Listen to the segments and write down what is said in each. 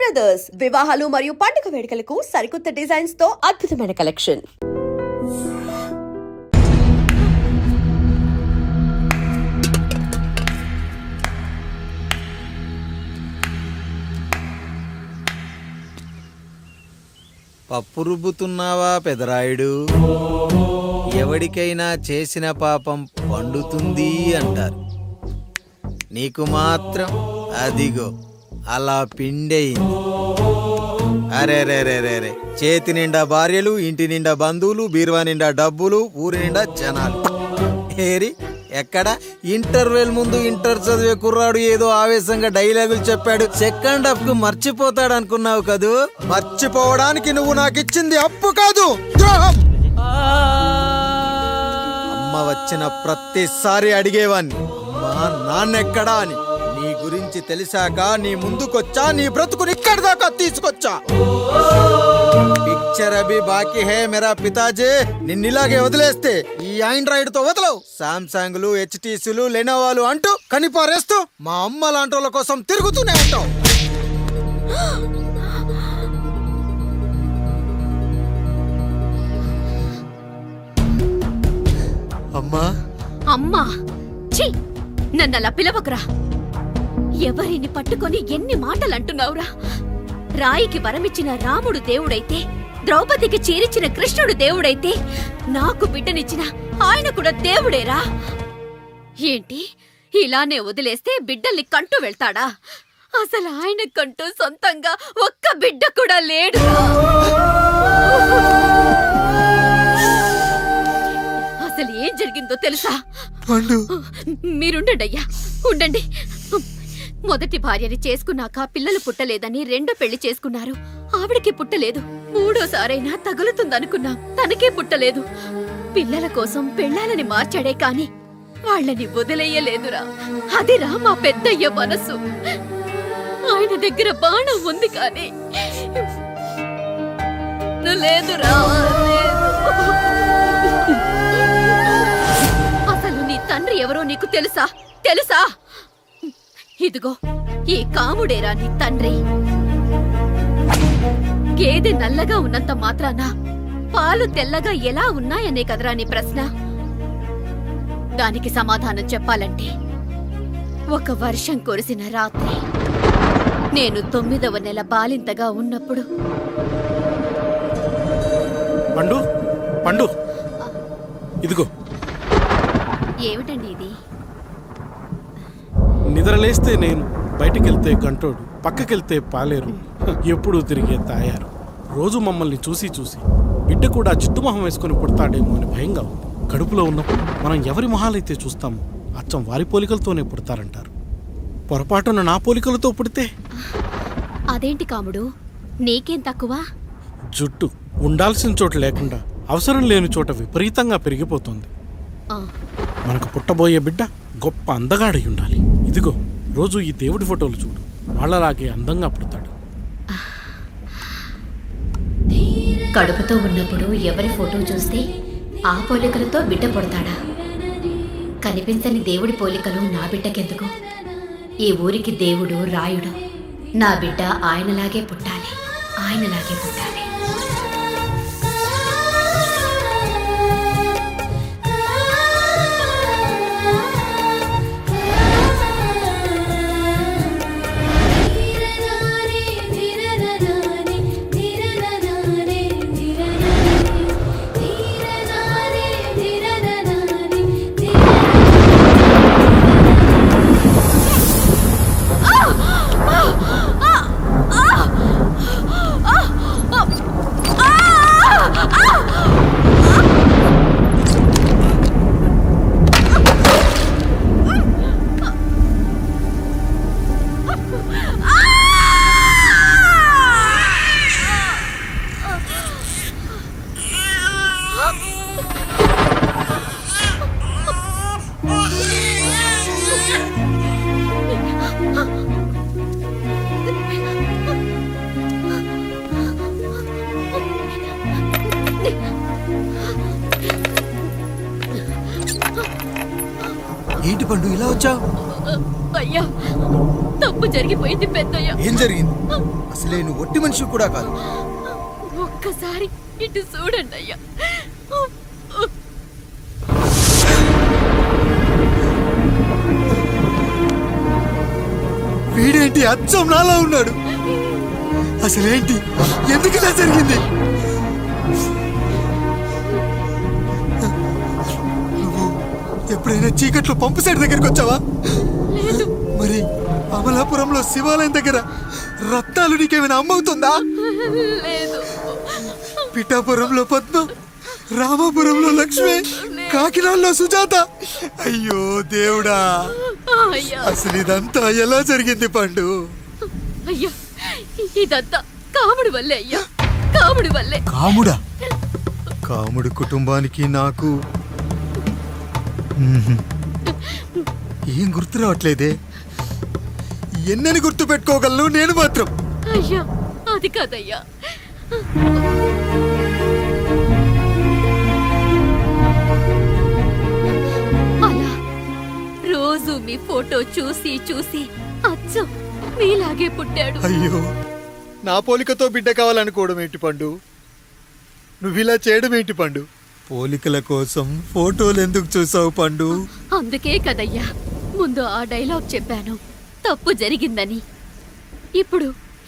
Brothers వివాహాలు మరియు పండుగ వేడుకలకు సరికొత్త డిజైన్స్ తో అద్భుతమైన కలెక్షన్. పప్పు రుబ్బుతున్నావా పెదరాయుడు? ఎవడికైనా చేసిన పాపం పండుతుంది అంటారు. నీకు మాత్రం అదిగో అలా పిండయింది. అరే రే రే రే రే, చేతి నిండా భార్యలు, ఇంటి నిండా బంధువులు, బీరువా నిండా డబ్బులు, ఊరి నిండా జనాలు. ఏరి ఎక్కడ? ఇంటర్వెల్ ముందు ఇంటర్ చదివే కుర్రాడు ఏదో ఆవేశంగా డైలాగులు చెప్పాడు, సెకండ్ హాఫ్ కు మర్చిపోతాడు అనుకున్నావు కదూ? మర్చిపోవడానికి నువ్వు నాకు ఇచ్చింది అప్పు కాదు, ద్రోహం. అమ్మ వచ్చిన ప్రతిసారి అడిగేవాన్ని, అమ్మా నాన్నెక్కడా అని. నీ గురించి తెలిసాక నీ ముందుకొచ్చా, నీ బ్రతుకుని ఇక్కడి దాకా తీసుకొచ్చా. పిక్చర్ అభి బాకీ హే మేరా పితాజీ. నిన్నిలాగే వదిలేస్తే ఈ ఆండ్రాయిడ్ తో వదలవు. సామ్సంగ్లు, హెచ్టీసీలు, లెనోవాలు అంటూ కనిపారేస్తూ మా అమ్మ లాంటి కోసం తిరుగుతూనే ఉంటావు. అమ్మా అమ్మా, ఛీ, నన్నలా పిలవకురా. ఎవరిని పట్టుకొని ఎన్ని మాటలు అంటున్నావురా? రాయికి వరమిచ్చిన రాముడు దేవుడైతే, ద్రౌపదికి చీరిచిన కృష్ణుడు దేవుడైతే, నాకు బిడ్డనిచ్చిన ఆయన కూడా దేవుడేరా. ఏంటి, ఇలానే వదిలేస్తే బిడ్డల్ని కంటూ వెళ్తాడా? అసలు ఆయన కంటూ సొంతంగా ఒక్క బిడ్డ కూడా లేడు. అసలు ఏం జరిగిందో తెలుసా? మీరుండండి అయ్యా, ఉండండి. మొదటి భార్యని చేసుకున్నాక పిల్లలు పుట్టలేదని రెండో పెళ్లి చేసుకున్నారు. ఆవిడకి పుట్టలేదు. మూడోసారైనా తగులుతుందనుకున్నాం, తనకే పుట్టలేదు. పిల్లల కోసం పెళ్ళాలని మార్చాడే కాని వాళ్ళని వదిలేయలేదురా. అదిరా మా పెద్దయ్య మనసు. ఆయన దగ్గర బాణం ఉంది కానీ లేదురా. అసలు నీ తండ్రి ఎవరో నీకు తెలుసా? తెలుసా? ఇదిగో ఈ కాముడేరా నీ తండ్రి. గేదె నల్లగా ఉన్నంత మాత్రాన పాలు తెల్లగా ఎలా ఉన్నాయనే కదరా నీ ప్రశ్న. దానికి సమాధానం చెప్పాలంటే, ఒక వర్షం కురిసిన రాత్రి నేను 9వ నెల బాలింతగా ఉన్నప్పుడు. పండు పండు, ఇదిగో. ఏమిటండి ఇది? నిద్రలేస్తే నేను, బయటికెళ్తే కంటోడు, పక్కకెళ్తే పాలేరు, ఎప్పుడూ తిరిగే తాయారు. రోజు మమ్మల్ని చూసి చూసి బిడ్డ కూడా చిట్టుమొహం వేసుకుని పుడతాడేమో అని భయంగా ఉంది. కడుపులో ఉన్నప్పుడు మనం ఎవరి మొహాలైతే చూస్తామో అచ్చం వారి పోలికలతోనే పుడతారంటారు. పొరపాటున నా పోలికలతో పుడితే? అదేంటి కాముడు, నీకేం తక్కువ? జుట్టు ఉండాల్సిన చోట లేకుండా అవసరం లేని చోట విపరీతంగా పెరిగిపోతుంది. మనకు పుట్టబోయే బిడ్డ గొప్ప అందగాడై ఉండాలి. ఇదిగో రోజు ఈ దేవుడి ఫోటోలు చూడు, వాళ్ళలాగే అందంగా పుడతాడు. కడుపుతో ఉన్నప్పుడు ఎవరి ఫోటో చూస్తే ఆ పోలికలతో బిడ్డ పుడతాడా? కనిపించని దేవుడి పోలికలు నా బిడ్డకెందుకు? ఈ ఊరికి దేవుడు రాయుడు. నా బిడ్డ ఆయనలాగే పుట్టాలి, ఆయనలాగే పుట్టాలి. ఏంటి పండు ఇలా వచ్చావు? అయ్యా తప్పు జరిగిపోయింది పెద్దయ్యా. ఏం జరిగింది? అసలే నువ్వు ఒట్టి మనిషి కూడా కాదు. ఒక్కసారి ఇటు చూడండి అయ్యా. వీడేంటి అచ్చం నాలా ఉన్నాడు? అసలేంటి, ఎందుకు ఇలా జరిగింది? నువ్వు ఎప్పుడైనా చీకట్లో పంపు సైడ్ దగ్గరికి వచ్చావా? మరి అమలాపురంలో శివాలయం దగ్గర రత్నాలు నీకేమైనా అమ్మవుతుందా? లేదు. పిఠాపురంలో పద్మ, రామాపురంలో లక్ష్మి, కాకినాడలో సుజాత. అయ్యో దేవుడా, అయ్యా అసలు ఇదంతా ఎలా జరిగింది పండు? అయ్యా ఇదంతా కాముడి వల్లే అయ్యా, కాముడి వల్లే. కాముడా? కాముడు కుటుంబానికి నాకు ఏం గుర్తు రావట్లేదే. ఎన్నని గుర్తు పెట్టుకోగలను నేను మాత్రం. అయ్యా అది కాదయ్యా. అలా రోజు మీ ఫోటో చూసి చూసి అచ్చం మీలాగే పుట్టాడు. అయ్యో, నా పోలికతో బిడ్డ కావాలనుకోవడం ఏంటి పండు? నువ్విలా చేయడం ఏంటి పండు? పోలికల కోసం ఫోటోలు ఎందుకు చూసావు పండు? అందుకే కదయ్యా ముందు ఆ డైలాగ్ చెప్పాను, తప్పు జరిగిందని. ఇప్పుడు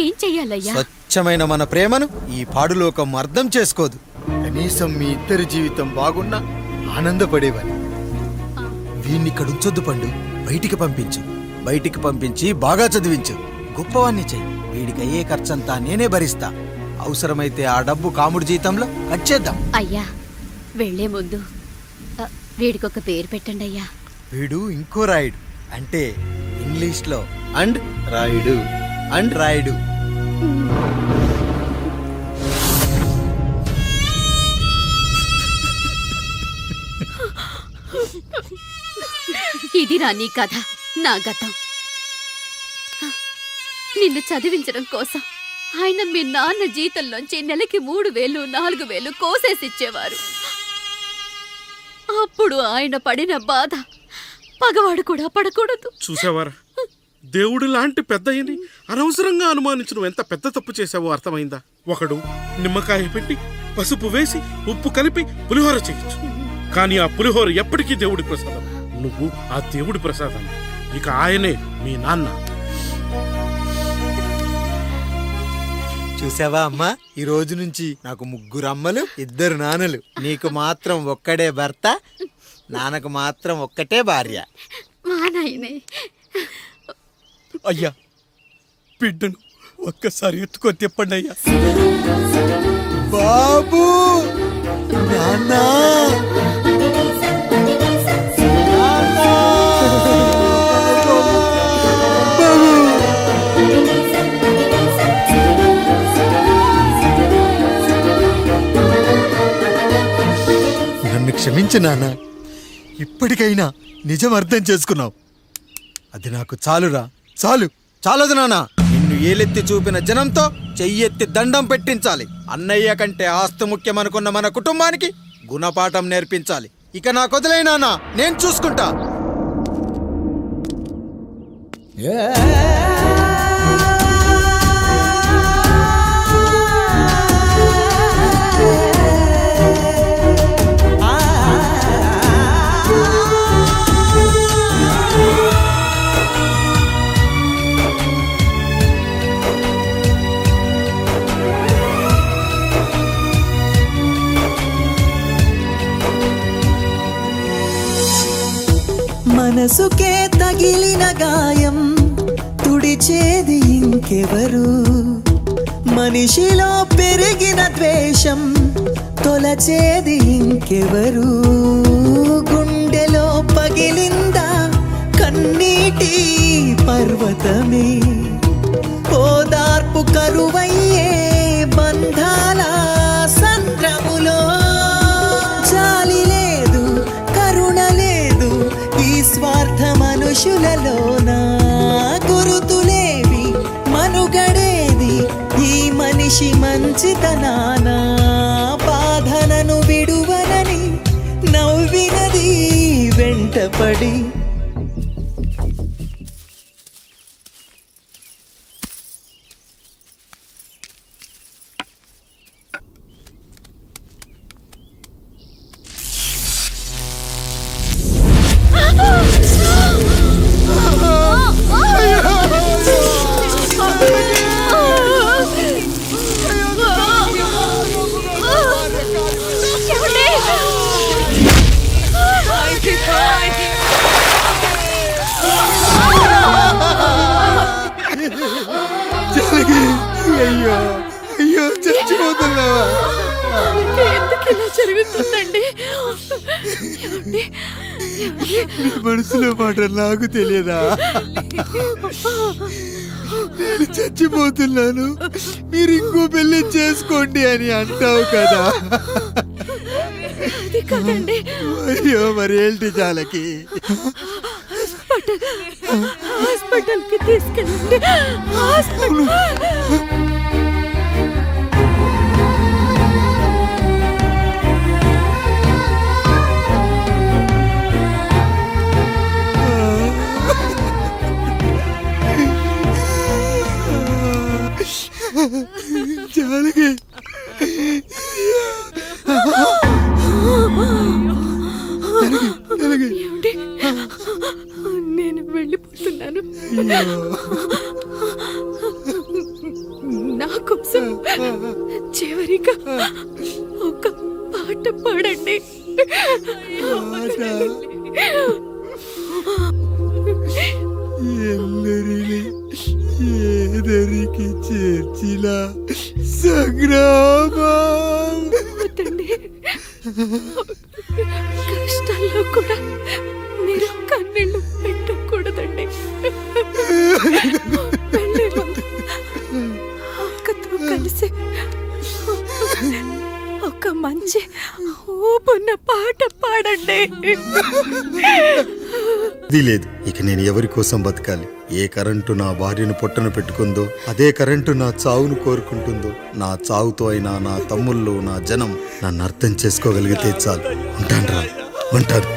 ఏం చెయ్యాలయ్యా? స్వచ్ఛమైన మన ప్రేమను ఈ పాడులోకం అర్థం చేసుకోదు. కనీసం మీ ఇద్దరి జీవితం బాగున్నా ఆనందపడేవాని. వీణ్ణి ఇక్కడ ఉంచొద్దు పండు, బయటికి పంపించు. బయటికి పంపించి బాగా చదివించు, గొప్పవాణ్ణి చెయ్యి. వీడికి అయ్యే ఖర్చంతా నేనే భరిస్తా. అవసరమైతే ఆ డబ్బు కాముడి జీతంలో కట్ చేద్దాం. అయ్యా వెళ్లే ముందు వీడికొక పేరు పెట్టండి అయ్యా. వీడు ఇంకో రాయుడు, అంటే ఇంగ్లీష్లో అండ్ రాయుడు, అండ్ రాయుడు. ఇది రా నీ కథ, నా గతం. నిన్ను చదివించడం కోసం ఆయన మీ నాన్న జీతంలోంచి నెలకి 3,000, 4,000 కోసేసిచ్చేవారు. అప్పుడు ఆయన పడిన బాధ పగవాడు కూడా పడకూడదు. చూసావారా, దేవుడు లాంటి పెద్దయ్యని అనవసరంగా అనుమానించడం ఎంత పెద్ద తప్పు చేసావో అర్థమైందా? ఒకడు నిమ్మకాయ పెట్టి పసుపు వేసి ఉప్పు కలిపి పులిహోర చేయొచ్చు, కానీ ఆ పులిహోర ఎప్పటికీ దేవుడి ప్రసాదం. నువ్వు ఆ దేవుడి ప్రసాదం. ఇక ఆయనే మీ నాన్న. చూసావా అమ్మా, ఈ రోజు నుంచి నాకు 3 అమ్మలు, 2 నాన్నలు. నీకు మాత్రం ఒక్కడే భర్త, నాన్నకు మాత్రం ఒక్కటే భార్య. మా నాయనే. అయ్యా, బిడ్డను ఒక్కసారి ఎత్తుకొని తిప్పండి అయ్యా. బాబు, నాన్న, నన్ను క్షమించు నాన్న. ఇప్పటికైనా నిజం అర్థం చేసుకున్నావు. అది నాకు చాలురా, చాలు. చాలదు నాన్న, నిన్ను ఏలెత్తి చూపిన జనంతో చెయ్యెత్తి దండం పెట్టించాలి. అన్నయ్య కంటే ఆస్తు ముఖ్యమనుకున్న మన కుటుంబానికి గుణపాఠం నేర్పించాలి. ఇక నాకు వదిలేయ్ నాన్న, నేను చూసుకుంటా. మనసుకే తగిలిన గాయం తుడిచేది ఇంకెవరు? మనిషిలో పెరిగిన ద్వేషం తొలచేది ఇంకెవరు? గుండెలో పగిలిందా కన్నీటి పర్వతమే? ఓదార్పు కరువయ్యే బంధాల సంద్రములో జాలి లేదు, కరుణ లేదు ఈ స్వార్థ మనుషులలోన. గురుతులేవి, మనుగడేది ఈ మనిషి మంచితనాన. బాధనను విడువనని నవ్వినది వెంటపడి. జానకి అయ్యో అయ్యో చచ్చిపోతున్నావా? ఎందుకు ఇలా జరుగుతుందండి? ఏమండి? నీ మనసులో మాట నాకు తెలియదా? నేను చచ్చిపోతున్నాను, మీరు ఇంకో పెళ్లి చేసుకోండి అని అంటావు కదా. అది కాదండి. అయ్యో మరి ఏంటి జానకి? హాస్పిటల్కి తీసుకెళ్ళండి. హాస్పిటల్. జానకి ఏమండి? నేను వెళ్ళిపోతున్నాను. నా కోసం చివరిగా ఒక పాట పాడండి. ఎల్లరిని ఏదరికి చేర్చిన సంగ్రామం. వద్దండి. కష్టాల్లో కూడా మీరు కన్నీళ్ళు పెట్టకూడదండి. వెళ్ళే ముందు అక్కతో కలిసి ఒక మంచి ఊపున్న పాట పాడండి. ఇది లేదు. ఇక నేను ఎవరి కోసం బతకాలి? ఏ కరెంటు నా భార్యను పొట్టను పెట్టుకుందో అదే కరెంటు నా చావును కోరుకుంటుందో. నా చావుతో అయినా నా తమ్ముళ్ళు, నా జనం నన్ను అర్థం చేసుకోగలిగితే చాలు. ఉంటాను, ఉంటాను.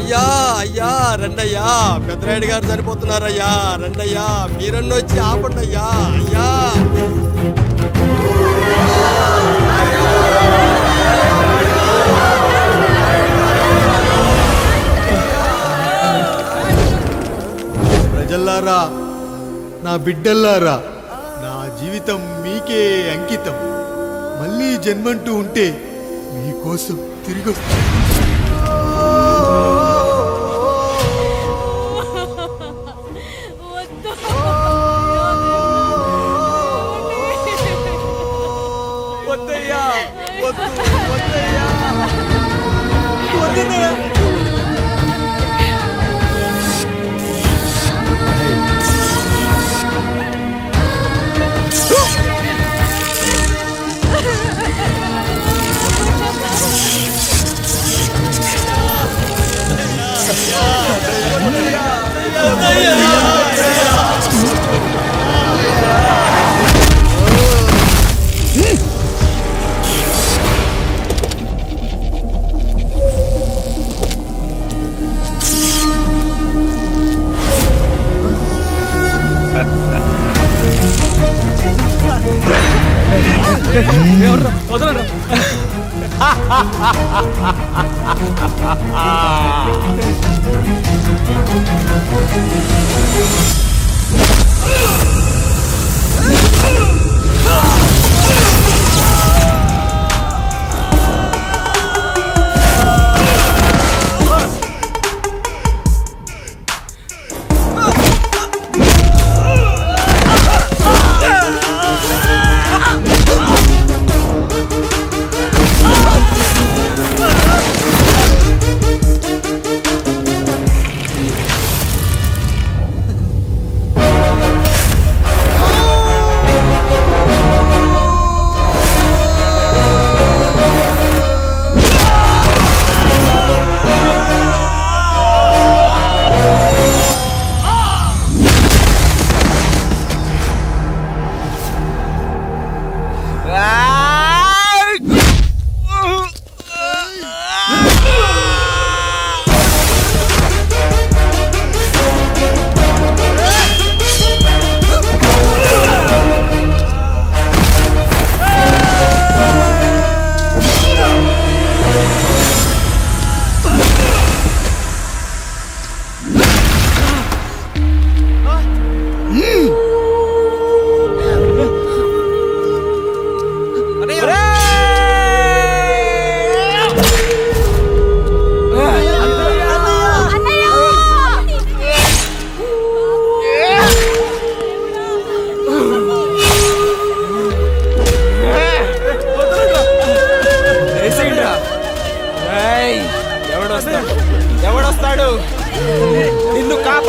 అయ్యా అయ్యా రండయ్యా, పెద్దరాయుడు గారు చనిపోతున్నారయ్యా. రండయ్యా, మీరన్న వచ్చి ఆపండి అయ్యా. అయ్యా ప్రజల్లారా, నా బిడ్డల్లారా, నా జీవితం మీకే అంకితం. మళ్ళీ జన్మంటూ ఉంటే మీకోసం తిరిగి వస్తాను. వద్దయ్యా, వద్దు, వద్దయ్యా, వద్దయ్యా.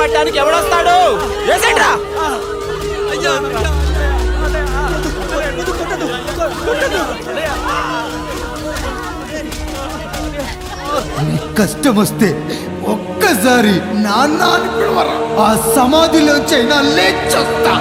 పట్టడానికి ఎవడొస్తాడు? వేసేట్రా. కష్టం వస్తే ఒక్కసారి నాన్న అని పిలవరా, ఆ సమాధిలోంచైనా లేచొస్తా.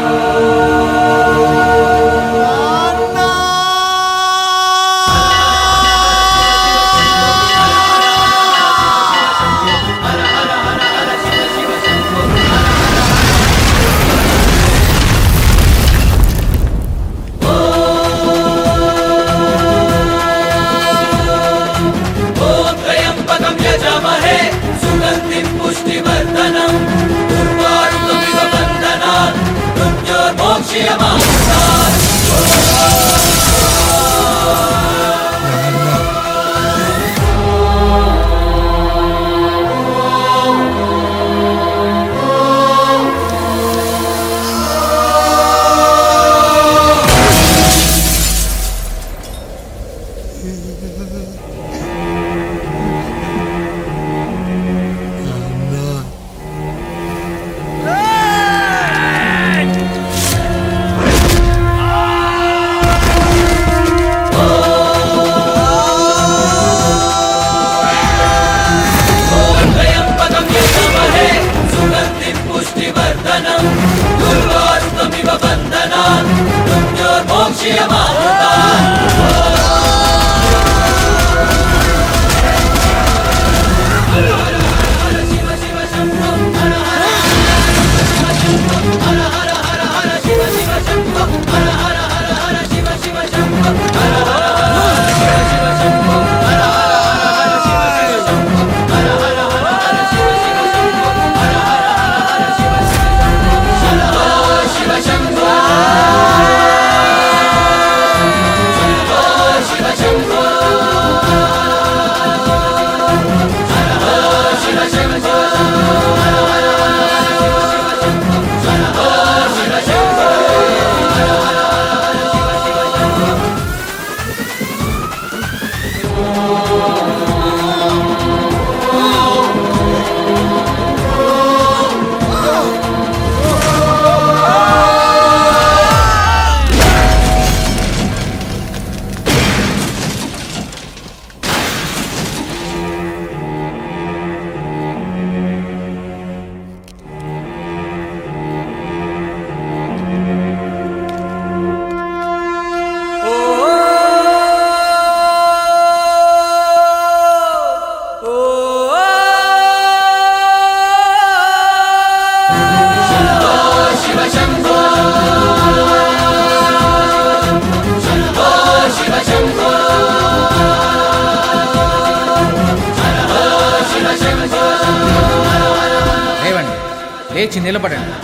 లేచి నిలబడండి,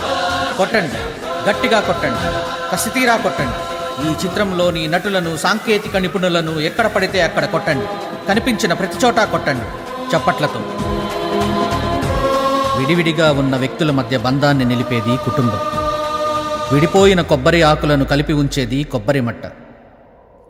కొట్టండి, గట్టిగా కొట్టండి, కసితీరా కొట్టండి. ఈ చిత్రంలోని నటులను, సాంకేతిక నిపుణులను ఎక్కడ పడితే అక్కడ కొట్టండి. కనిపించిన ప్రతి చోట కొట్టండి చప్పట్లతో. విడివిడిగా ఉన్న వ్యక్తుల మధ్య బంధాన్ని నిలిపేది కుటుంబం. విడిపోయిన కొబ్బరి ఆకులను కలిపి ఉంచేది కొబ్బరి మట్ట.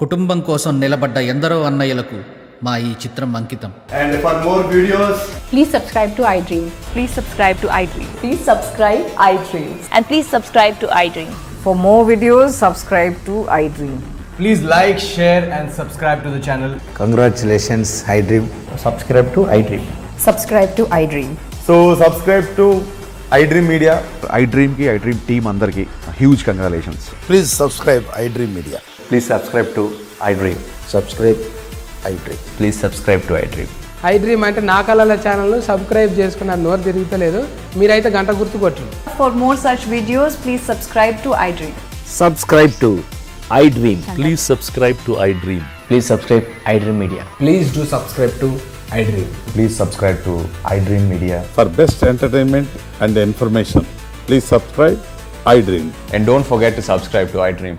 కుటుంబం కోసం నిలబడ్డ ఎందరో అన్నయ్యలకు మా ఈ చిత్రం అంకితం. And for more videos, please subscribe to iDream. Please subscribe to iDream. Please subscribe iDream. And please subscribe to iDream. For more videos, subscribe to iDream. please like, share and subscribe to the channel. Congratulations iDream. Subscribe to iDream. Subscribe to iDream. So subscribe to iDream Media. iDream ki iDream team andarki huge congratulations. Please subscribe iDream media. Please subscribe to iDream. Subscribe iDream. Please subscribe to iDream. iDream అంటే నా కళల ఛానల్ను subscribe చేసుకున్న నోరు తిరుగుతలేదు. మీరైతే గంట గుర్తు కొట్టండి. For more such videos, please subscribe to iDream. Subscribe to iDream. Please subscribe to iDream. Please subscribe iDream Media. Please do subscribe to iDream. Please subscribe to iDream Media. For best entertainment and information, please subscribe iDream. And don't forget to subscribe to iDream.